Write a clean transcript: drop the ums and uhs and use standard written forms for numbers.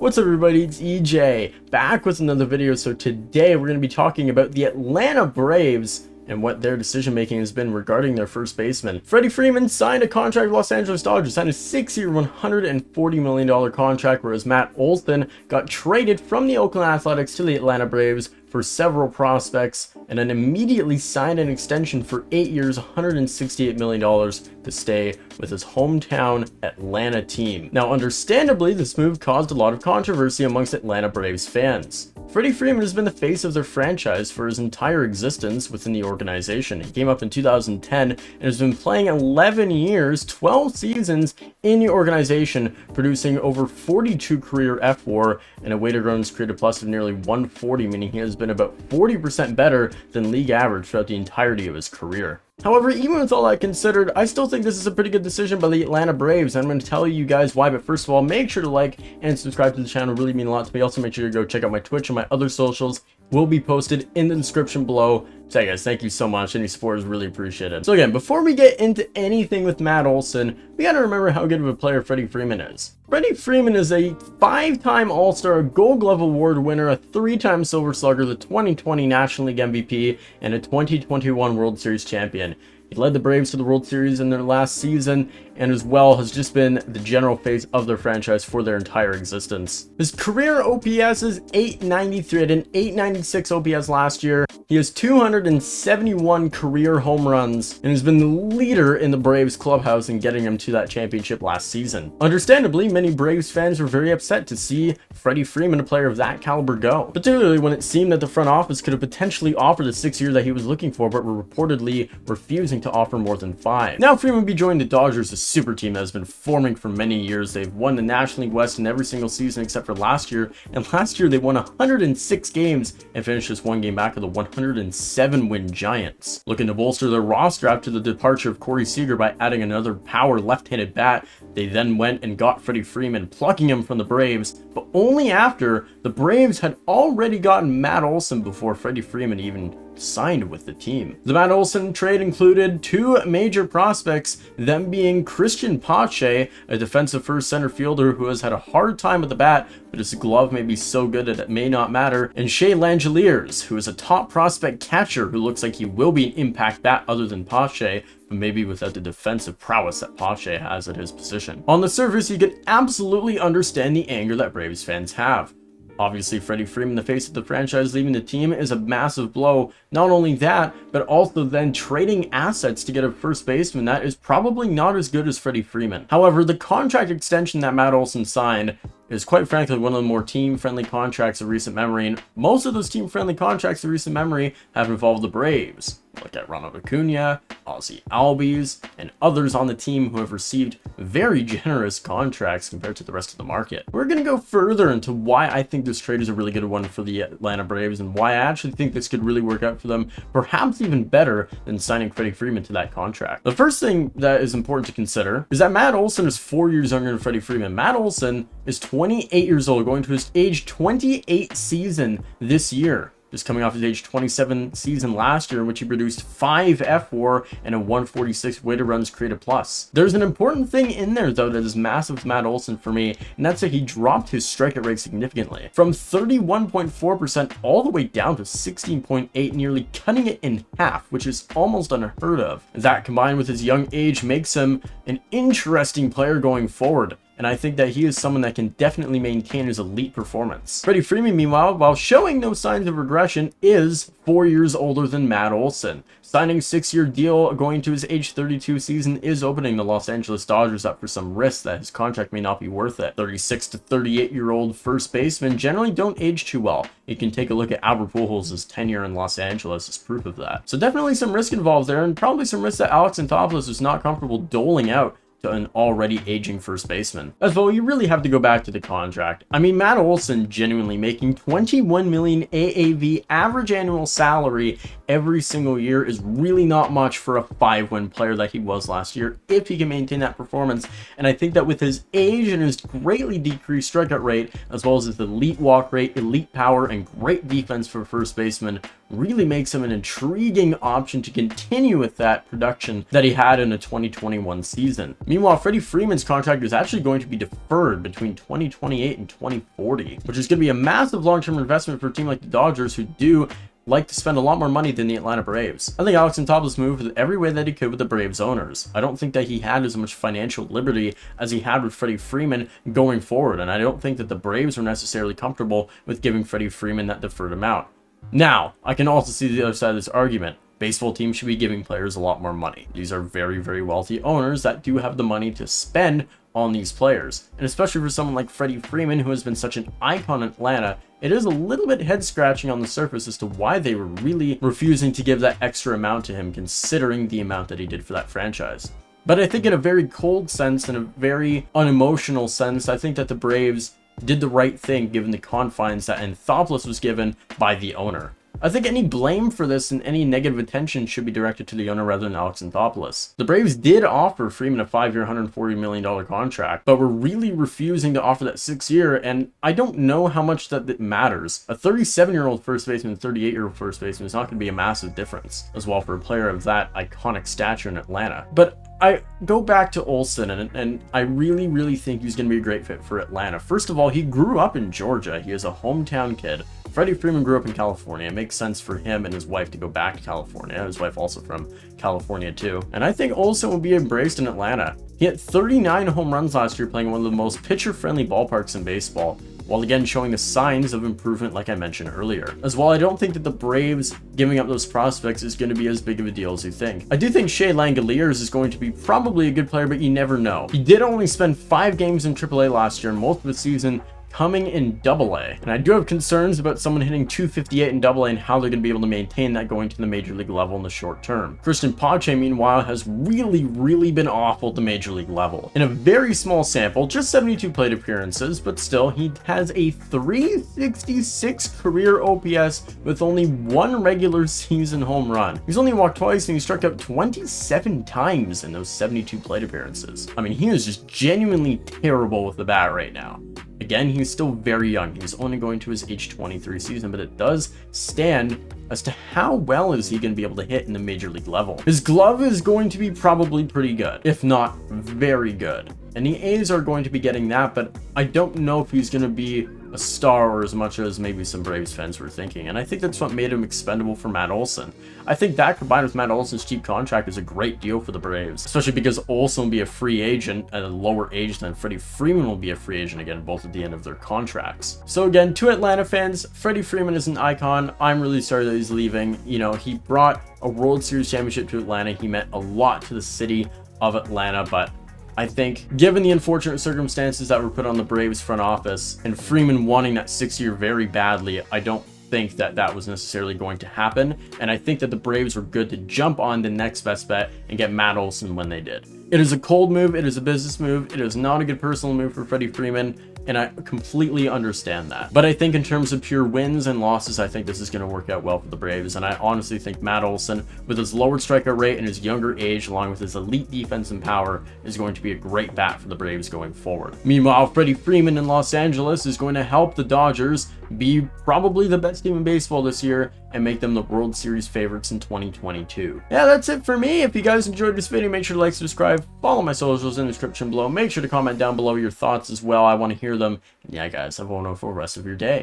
What's up everybody, it's EJ, back with another video. So today we're going to be talking about the Atlanta Braves and what their decision making has been regarding their first baseman. Freddie Freeman signed a contract with Los Angeles Dodgers, signed a 6-year, $140 million contract, whereas Matt Olson got traded from the Oakland Athletics to the Atlanta Braves for several prospects, and then immediately signed an extension for 8 years, $168 million to stay with his hometown Atlanta team. Now, understandably, this move caused a lot of controversy amongst Atlanta Braves fans. Freddie Freeman has been the face of their franchise for his entire existence within the organization. He came up in 2010 and has been playing 11 years, 12 seasons in the organization, producing over 42 career F4 and a weighted runs created plus of nearly 140, meaning he has been about 40% better than league average throughout the entirety of his career. However, even with all that considered, I still think this is a pretty good decision by the Atlanta Braves. I'm going to tell you guys why, but first of all, make sure to like and subscribe to the channel. It really mean a lot to me. Also, make sure to go check out my Twitch and my other socials. Will be posted in the description below. So yeah, guys, thank you so much. Any support is really appreciated. So again, before we get into anything with Matt Olson, we gotta remember how good of a player Freddie Freeman is. Freddie Freeman is a 5-time All-Star, Gold Glove Award winner, a 3-time Silver Slugger, the 2020 National League MVP, and a 2021 World Series champion. He led the Braves to the World Series in their last season, and as well has just been the general face of their franchise for their entire existence. His career OPS is 893, at an 896 OPS last year. He has 271 career home runs and has been the leader in the Braves clubhouse in getting them to that championship last season. Understandably, many Braves fans were very upset to see Freddie Freeman, a player of that caliber, go, particularly when it seemed that the front office could have potentially offered the 6 year that he was looking for, but were reportedly refusing to offer more than 5. Now Freeman will be joining the Dodgers, a super team that has been forming for many years. They've won the National League West in every single season except for last year, and last year they won 106 games and finished just 1 game back of the 107 win Giants. Looking to bolster their roster after the departure of Corey Seager by adding another power left-handed bat, they then went and got Freddie Freeman, plucking him from the Braves, but only after the Braves had already gotten Matt Olson before Freddie Freeman even signed with the team. The Matt Olson trade included 2 major prospects, them being Christian Pache, a defensive first center fielder who has had a hard time with the bat, but his glove may be so good that it may not matter, and Shea Langeliers, who is a top prospect catcher who looks like he will be an impact bat other than Pache, but maybe without the defensive prowess that Pache has at his position. On the surface, you can absolutely understand the anger that Braves fans have. Obviously, Freddie Freeman, the face of the franchise, leaving the team is a massive blow. Not only that, but also then trading assets to get a first baseman that is probably not as good as Freddie Freeman. However, the contract extension that Matt Olson signed is quite frankly one of the more team-friendly contracts of recent memory, and most of those team-friendly contracts of recent memory have involved the Braves. Look at Ronald Acuna, Ozzie Albies, and others on the team who have received very generous contracts compared to the rest of the market. We're going to go further into why I think this trade is a really good one for the Atlanta Braves and why I actually think this could really work out for them, perhaps even better than signing Freddie Freeman to that contract. The first thing that is important to consider is that Matt Olson is 4 years younger than Freddie Freeman. Matt Olson is 28 years old, going to his age 28 season this year. Just coming off his age 27 season last year, in which he produced 5 F4 and a 146 weighted runs created plus. There's an important thing in there, though, that is massive with Matt Olson for me, and that's that he dropped his strikeout rate significantly. From 31.4% all the way down to 16.8, nearly cutting it in half, which is almost unheard of. That, combined with his young age, makes him an interesting player going forward, and I think that he is someone that can definitely maintain his elite performance. Freddie Freeman, meanwhile, while showing no signs of regression, is 4 years older than Matt Olson. Signing a 6-year deal going to his age 32 season is opening the Los Angeles Dodgers up for some risk that his contract may not be worth it. 36 to 38-year-old first basemen generally don't age too well. You can take a look at Albert Pujols' tenure in Los Angeles as proof of that. So definitely some risk involved there, and probably some risk that Alex Anthopoulos is not comfortable doling out to an already aging first baseman. As well, you really have to go back to the contract. I mean, Matt Olson genuinely making $21 million AAV average annual salary every single year is really not much for a 5-win player that he was last year, if he can maintain that performance. And I think that with his age and his greatly decreased strikeout rate, as well as his elite walk rate, elite power, and great defense for first baseman, really makes him an intriguing option to continue with that production that he had in the 2021 season. Meanwhile, Freddie Freeman's contract is actually going to be deferred between 2028 and 2040, which is going to be a massive long-term investment for a team like the Dodgers, who do like to spend a lot more money than the Atlanta Braves. I think Alex Anthopoulos moved every way that he could with the Braves owners. I don't think that he had as much financial liberty as he had with Freddie Freeman going forward, and I don't think that the Braves were necessarily comfortable with giving Freddie Freeman that deferred amount. Now, I can also see the other side of this argument. Baseball teams should be giving players a lot more money. These are very, very wealthy owners that do have the money to spend on these players. And especially for someone like Freddie Freeman, who has been such an icon in Atlanta, it is a little bit head scratching on the surface as to why they were really refusing to give that extra amount to him, considering the amount that he did for that franchise. But I think in a very cold sense and a very unemotional sense, I think that the Braves did the right thing given the confines that Anthopoulos was given by the owner. I think any blame for this and any negative attention should be directed to the owner rather than Alex Anthopoulos. The Braves did offer Freeman a 5-year, $140 million contract, but were really refusing to offer that 6-year, and I don't know how much that matters. A 37-year-old first baseman and a 38-year-old first baseman is not going to be a massive difference as well for a player of that iconic stature in Atlanta. But I go back to Olson, and I really, really think he's going to be a great fit for Atlanta. First of all, he grew up in Georgia. He is a hometown kid. Freddie Freeman grew up in California. It makes sense for him and his wife to go back to California. His wife also from California too. And I think Olson will be embraced in Atlanta. He hit 39 home runs last year playing one of the most pitcher-friendly ballparks in baseball, while again showing the signs of improvement like I mentioned earlier. As well, I don't think that the Braves giving up those prospects is going to be as big of a deal as you think. I do think Shea Langoliers is going to be probably a good player, but you never know. He did only spend 5 games in AAA last year, and most of the season coming in AA. And I do have concerns about someone hitting 258 in AA and how they're going to be able to maintain that going to the major league level in the short term. Christian Pache, meanwhile, has really been awful at the major league level. In a very small sample, just 72 plate appearances, but still, he has a 366 career OPS with only 1 regular season home run. He's only walked twice and he struck out 27 times in those 72 plate appearances. I mean, he is just genuinely terrible with the bat right now. Again, he's still very young. He's only going to his age 23 season, but it does stand as to how well is he going to be able to hit in the major league level. His glove is going to be probably pretty good, if not very good. And the A's are going to be getting that, but I don't know if he's going to be a star or as much as maybe some Braves fans were thinking. And I think that's what made him expendable for Matt Olson. I think that combined with Matt Olson's cheap contract is a great deal for the Braves, especially because Olson will be a free agent at a lower age than Freddie Freeman will be a free agent again, both at the end of their contracts. So again, to Atlanta fans, Freddie Freeman is an icon. I'm really sorry that he's leaving. You know, he brought a World Series championship to Atlanta. He meant a lot to the city of Atlanta, but I think given the unfortunate circumstances that were put on the Braves front office and Freeman wanting that 6-year very badly, I don't think that that was necessarily going to happen. And I think that the Braves were good to jump on the next best bet and get Matt Olson when they did. It is a cold move. It is a business move. It is not a good personal move for Freddie Freeman, and I completely understand that. But I think in terms of pure wins and losses, I think this is going to work out well for the Braves, and I honestly think Matt Olson, with his lowered strikeout rate and his younger age, along with his elite defense and power, is going to be a great bat for the Braves going forward. Meanwhile, Freddie Freeman in Los Angeles is going to help the Dodgers be probably the best team in baseball this year and make them the World Series favorites in 2022. Yeah, that's it for me. If you guys enjoyed this video, make sure to like, subscribe, follow my socials in the description below. Make sure to comment down below your thoughts as well. I want to hear them. And yeah, guys, have a wonderful rest of your day.